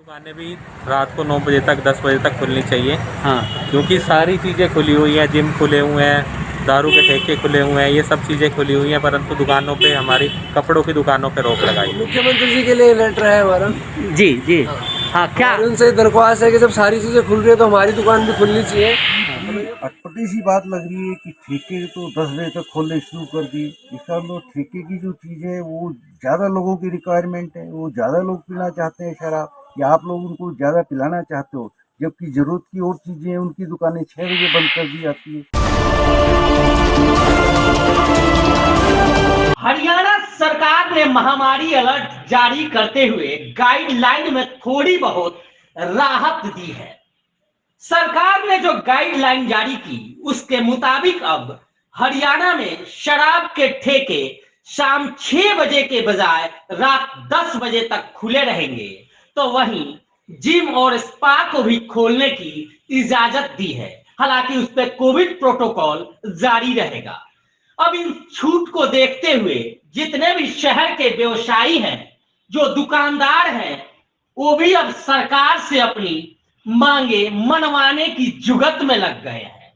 दुकानें भी रात को 9 बजे तक 10 बजे तक खुलनी चाहिए। हाँ। क्योंकि सारी चीज़ें खुली हुई हैं, जिम खुले हुए हैं, दारू के ठेके खुले हुए हैं, ये सब चीज़ें खुली हुई हैं, परंतु दुकानों पे हमारी कपड़ों की दुकानों पे रोक लगाई हुई है। मुख्यमंत्री जी के लिए लेटर है हमारा। जी जी। हाँ क्या और उनसे दरख्वास्त है कि जब सारी चीजें खुल रही है तो हमारी दुकान भी खुलनी चाहिए। अटपटी सी बात लग रही है कि ठेके तो 10 बजे तक खोलने शुरू कर दी। इसका मतलब ठेके की जो चीज़ है वो ज़्यादा लोगों की रिक्वायरमेंट है, वो ज़्यादा लोग पीना चाहते हैं शराब, या आप लोग उनको ज़्यादा पिलाना चाहते हो, जबकि ज़रूरत की और चीज़ें हैं उनकी दुकानें 6 बजे बंद कर दी जाती है। हरियाणा सरकार ने महामारी अलर्ट जारी करते हुए गाइडलाइन में थोड़ी बहुत राहत दी है। सरकार ने जो गाइडलाइन जारी की उसके मुताबिक अब हरियाणा में शराब के ठेके शाम 6 बजे के बजाय रात 10 बजे तक खुले रहेंगे, तो वहीं जिम और स्पा को भी खोलने की इजाजत दी है। हालांकि उस पर कोविड प्रोटोकॉल जारी रहेगा। अब इन छूट को देखते हुए जितने भी शहर के व्यवसायी हैं, जो दुकानदार हैं, वो भी अब सरकार से अपनी मांगे मनवाने की जुगत में लग गए हैं।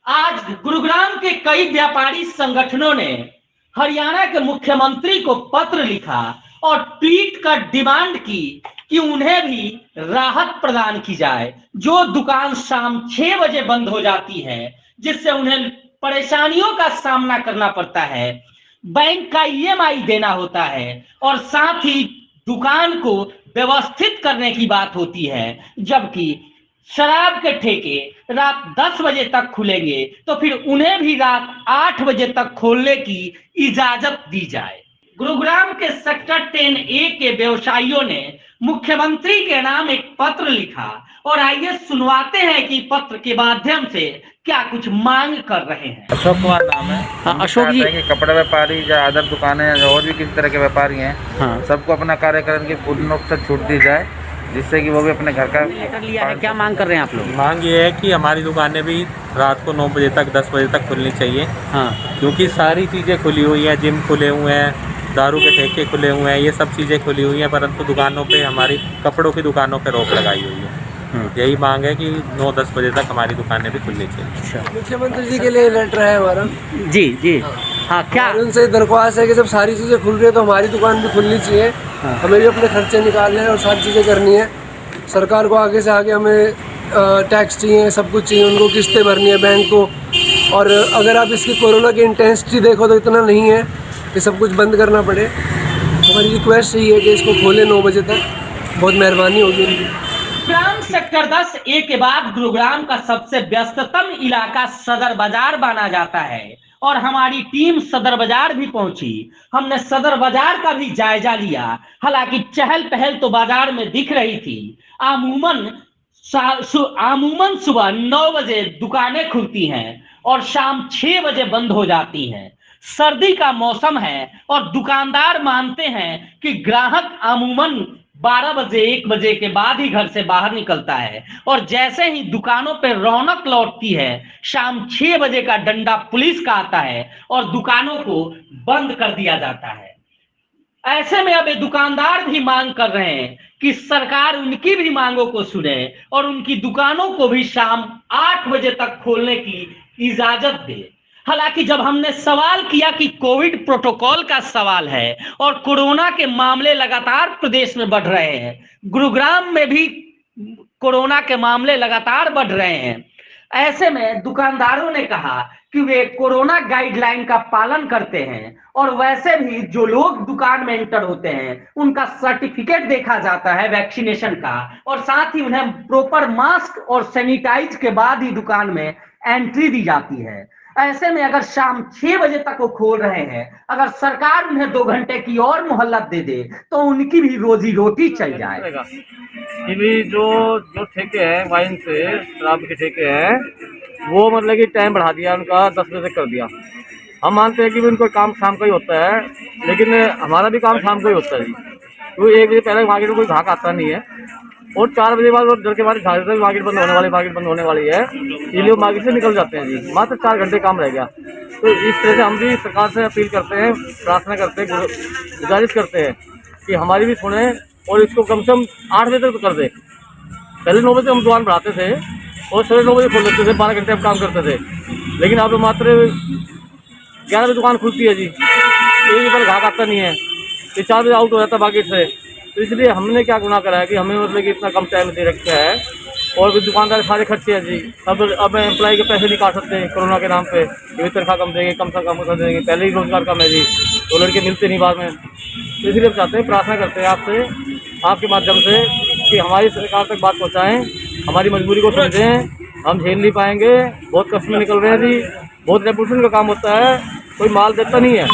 आज गुरुग्राम के कई व्यापारी संगठनों ने हरियाणा के मुख्यमंत्री को पत्र लिखा और ट्वीट कर डिमांड की कि उन्हें भी राहत प्रदान की जाए। जो दुकान शाम 6 बजे बंद हो जाती है, जिससे उन्हें परेशानियों का सामना करना पड़ता है, बैंक का ईएमआई देना होता है और साथ ही दुकान को व्यवस्थित करने की बात होती है, जबकि शराब के ठेके रात 10 बजे तक खुलेंगे तो फिर उन्हें भी रात 8 बजे तक खोलने की इजाजत दी जाए। गुरुग्राम के सेक्टर 10A के व्यवसायियों ने मुख्यमंत्री के नाम एक पत्र लिखा और आइए सुनवाते हैं कि पत्र के माध्यम से क्या कुछ मांग कर रहे हैं। अशोक कुमार नाम है। हाँ, अशोक जी। कि कपड़े व्यापारी या अदर दुकानें और भी किसी तरह के व्यापारी हैं, हाँ। सबको अपना कार्य करने की पूर्ण रूप से छूट दी जाए, जिससे कि वो भी अपने घर का लेटर लिया है। क्या मांग कर रहे हैं आप लोग? मांग ये है कि हमारी दुकानें भी रात को 9 बजे तक 10 बजे तक खुलनी चाहिए। हाँ। क्योंकि सारी चीज़ें खुली हुई हैं, जिम खुले हुए हैं, दारू के ठेके खुले हुए हैं, ये सब चीज़ें खुली हुई हैं, परंतु दुकानों पे हमारी कपड़ों की दुकानों पे रोक लगाई हुई है। यही मांग है कि 9-10 बजे तक हमारी दुकानें भी खुलनी चाहिए। अच्छा। मुख्यमंत्री जी के लिए लेटर है हमारा। जी जी। हाँ क्या और उनसे दरख्वास्त है कि जब सारी चीजें खुल रही है तो हमारी दुकान भी खुलनी चाहिए। हाँ। हमें भी अपने खर्चे निकालने हैं और सारी चीजें करनी है। सरकार को आगे से आगे हमें टैक्स चाहिए, सब कुछ चाहिए, उनको किस्तें भरनी है बैंक को। और अगर आप इसकी कोरोना की इंटेंसिटी देखो तो इतना नहीं है कि सब कुछ बंद करना पड़े। हमारी रिक्वेस्ट यही है कि इसको खोलें 9 बजे तक, बहुत मेहरबानी होगी उनकी। गुरुग्राम सेक्टर 10A के बाद गुरुग्राम का सबसे व्यस्ततम इलाका सदर बाजार माना जाता है और हमारी टीम सदर बाजार भी पहुंची। हमने सदर बाजार का भी जायजा लिया। हालांकि चहल पहल तो बाजार में दिख रही थी। आमूमन सुबह 9 बजे दुकानें खुलती हैं और शाम 6 बजे बंद हो जाती हैं। सर्दी का मौसम है और दुकानदार मानते हैं कि ग्राहक आमूमन 12 बजे 1 बजे के बाद ही घर से बाहर निकलता है और जैसे ही दुकानों पर रौनक लौटती है, शाम 6 बजे का डंडा पुलिस का आता है और दुकानों को बंद कर दिया जाता है। ऐसे में अब ये दुकानदार भी मांग कर रहे हैं कि सरकार उनकी भी मांगों को सुने और उनकी दुकानों को भी शाम 8 बजे तक खोलने की इजाजत दे। हालांकि जब हमने सवाल किया कि कोविड प्रोटोकॉल का सवाल है और कोरोना के मामले लगातार प्रदेश में बढ़ रहे हैं, गुरुग्राम में भी कोरोना के मामले लगातार बढ़ रहे हैं, ऐसे में दुकानदारों ने कहा कि वे कोरोना गाइडलाइन का पालन करते हैं और वैसे भी जो लोग दुकान में एंटर होते हैं उनका सर्टिफिकेट देखा जाता है वैक्सीनेशन का, और साथ ही उन्हें प्रॉपर मास्क और सैनिटाइज के बाद ही दुकान में एंट्री दी जाती है। ऐसे में अगर शाम 6 बजे तक वो खोल रहे हैं, अगर सरकार उन्हें 2 घंटे की और मोहलत दे दे तो उनकी भी रोजी रोटी चल जाए। कि भी जो ठेके हैं वाइन से शराब के ठेके हैं, वो मतलब कि टाइम बढ़ा दिया उनका, 10 बजे तक कर दिया। हम मानते हैं कि भी उनको काम शाम का ही होता है, लेकिन हमारा भी काम शाम का ही होता है जी। तो 1 बजे पहले मार्केट में कोई ग्राहक आता नहीं है और 4 बजे बाद घर के बाद मार्केट बंद होने वाली है, ये लोग मार्केट से निकल जाते हैं जी। मात्र 4 घंटे काम रह गया। तो इस तरह से हम भी सरकार से अपील करते हैं, प्रार्थना करते हैं, गुजारिश करते हैं कि हमारी भी सुने और इसको कम से कम 8 बजे तक कर दे। पहले 9 बजे हम दुकान बढ़ाते थे और 9:30 बजे खोल लेते थे, 12 घंटे हम काम करते थे। लेकिन अब मात्र 11 बजे दुकान खुलती है जी, 1 बजे पर घाट आता नहीं है, ये 4 बजे आउट हो जाता है मार्केट से। तो इसलिए हमने क्या गुनाह करा है कि हमें मतलब कि इतना कम टाइम दे रखा है, और भी दुकानदार सारे खर्चे हैं जी। अब एम्प्लॉय के पैसे नहीं काट सकते कोरोना के नाम पे, ये तनख्वाह कम देंगे, कम से कम कर देंगे, पहले ही रोजगार कम है जी, तो लड़के मिलते नहीं बाद में। तो इसलिए हम चाहते हैं, प्रार्थना करते हैं आपसे, आपके माध्यम से, कि हमारी सरकार तक बात पहुँचाएँ, हमारी मजबूरी को समझें। हम झेल नहीं पाएंगे, बहुत कष्ट में निकल रहे हैं जी। बहुत रेपुटेशन का काम होता है, कोई माल देता नहीं है,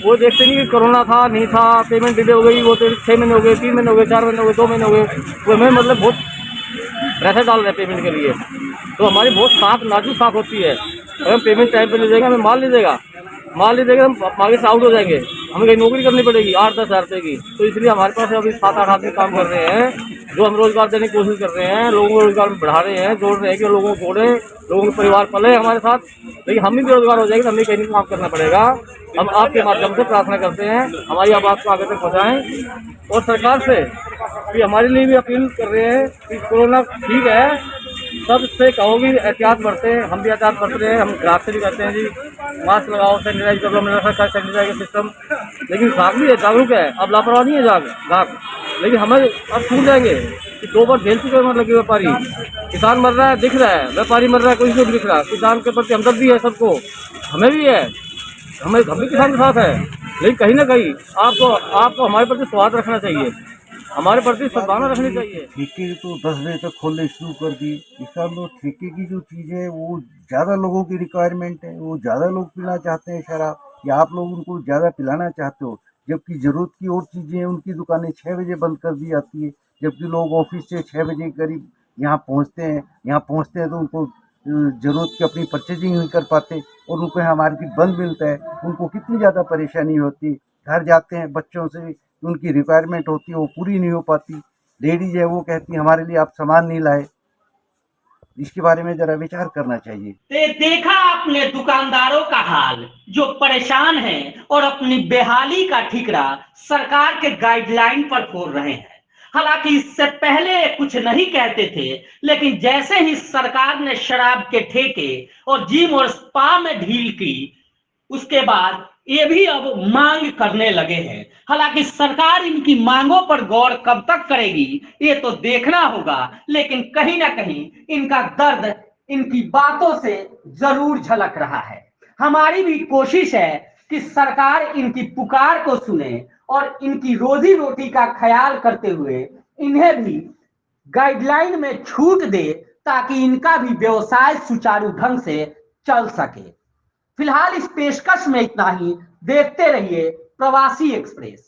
वो देखते नहीं कि कोरोना था नहीं था, पेमेंट डिले हो गई, वो 6 महीने हो गए, 3 महीने हो गए, 4 महीने हो गए, 2 महीने हो गए, वो हमें मतलब बहुत प्रेशर डाल रहे हैं पेमेंट के लिए। तो हमारी बहुत साख नाजुक साख होती है, अगर हम पेमेंट टाइम पे नहीं देंगे, हमें माल नहीं देगा, माल नहीं देगा, हम मार्केट से आउट हो जाएंगे, हमें कहीं नौकरी करनी पड़ेगी 8-10 हज़ार रुपये की। तो इसलिए हमारे पास अभी 7-8 आदमी काम कर रहे हैं, जो हम रोजगार देने की कोशिश कर रहे हैं, लोगों को रोजगार बढ़ा रहे हैं, जोड़ रहे हैं कि लोगों को जोड़ें, लोगों के परिवार पले हमारे साथ। लेकिन हम भी बेरोजगार हो जाएंगे तो हमें कहीं काम करना पड़ेगा। हम आपके माध्यम से प्रार्थना करते हैं, हमारी आवाज़ को आगे तक पहुँचाएँ, और सरकार से कि हमारे लिए भी अपील कर रहे हैं कि कोरोना ठीक है, सबसे कहोगी एहतियात बरतें, हम भी एहतियात बरत रहे हैं, हम ग्राहक से भी कहते हैं जी मास्क लगाओ, सैनिटाइज कर लो, मैंने रखा है सैनिटाइज का सिस्टम। लेकिन ग्राहक भी है, जागरूक है, अब लापरवाह नहीं है ग्राहक। लेकिन हमें अब छूट जाएंगे कि 2 बार झेल चुके हैं, मतलब कि व्यापारी, किसान मर रहा है दिख रहा है, व्यापारी मर रहा है कोई नहीं दिख रहा, किसान के प्रति हमदर्दी है सबको, हमें भी है, हम भी किसान के साथ है। लेकिन कहीं ना कहीं आपको हमारे प्रति स्वाद रखना चाहिए, हमारे प्रति सद्भावना रखनी चाहिए। ठेके तो 10 बजे तक खोलने शुरू कर दी, इसका मतलब ठेके की जो चीज़ है वो ज़्यादा लोगों की रिक्वायरमेंट है, वो ज़्यादा लोग पीना चाहते हैं शराब, या आप लोग उनको ज़्यादा पिलाना चाहते हो, जबकि ज़रूरत की और चीज़ें हैं, उनकी दुकानें 6 बजे बंद कर दी जाती है, जबकि लोग ऑफिस से 6 बजे के करीब यहाँ पहुँचते हैं तो उनको ज़रूरत की अपनी परचेजिंग नहीं कर पाते, और उनको यहाँ मार्केट बंद मिलता है, उनको कितनी ज़्यादा परेशानी होती। घर जाते हैं, बच्चों से उनकी रिक्वायरमेंट होती है वो पूरी नहीं हो पाती, लेडीज है वो कहती है हमारे लिए आप सामान नहीं लाए। इसके बारे में जरा विचार करना चाहिए। देखा आपने दुकानदारों का हाल, जो परेशान हैं और अपनी बेहाली का ठिकरा सरकार के गाइडलाइन पर फोड़ रहे हैं। हालांकि इससे पहले कुछ नहीं कहते थे, लेकिन जैसे ही सरकार ने शराब के ठेके और जिम और स्पा में ढील की, उसके बाद ये भी अब मांग करने लगे हैं। हालांकि सरकार इनकी मांगों पर गौर कब तक करेगी ये तो देखना होगा, लेकिन कहीं ना कहीं इनका दर्द इनकी बातों से जरूर झलक रहा है। हमारी भी कोशिश है कि सरकार इनकी पुकार को सुने और इनकी रोजी रोटी का ख्याल करते हुए इन्हें भी गाइडलाइन में छूट दे, ताकि इनका भी व्यवसाय सुचारू ढंग से चल सके। फिलहाल इस पेशकश में इतना ही। देखते रहिए प्रवासी एक्सप्रेस।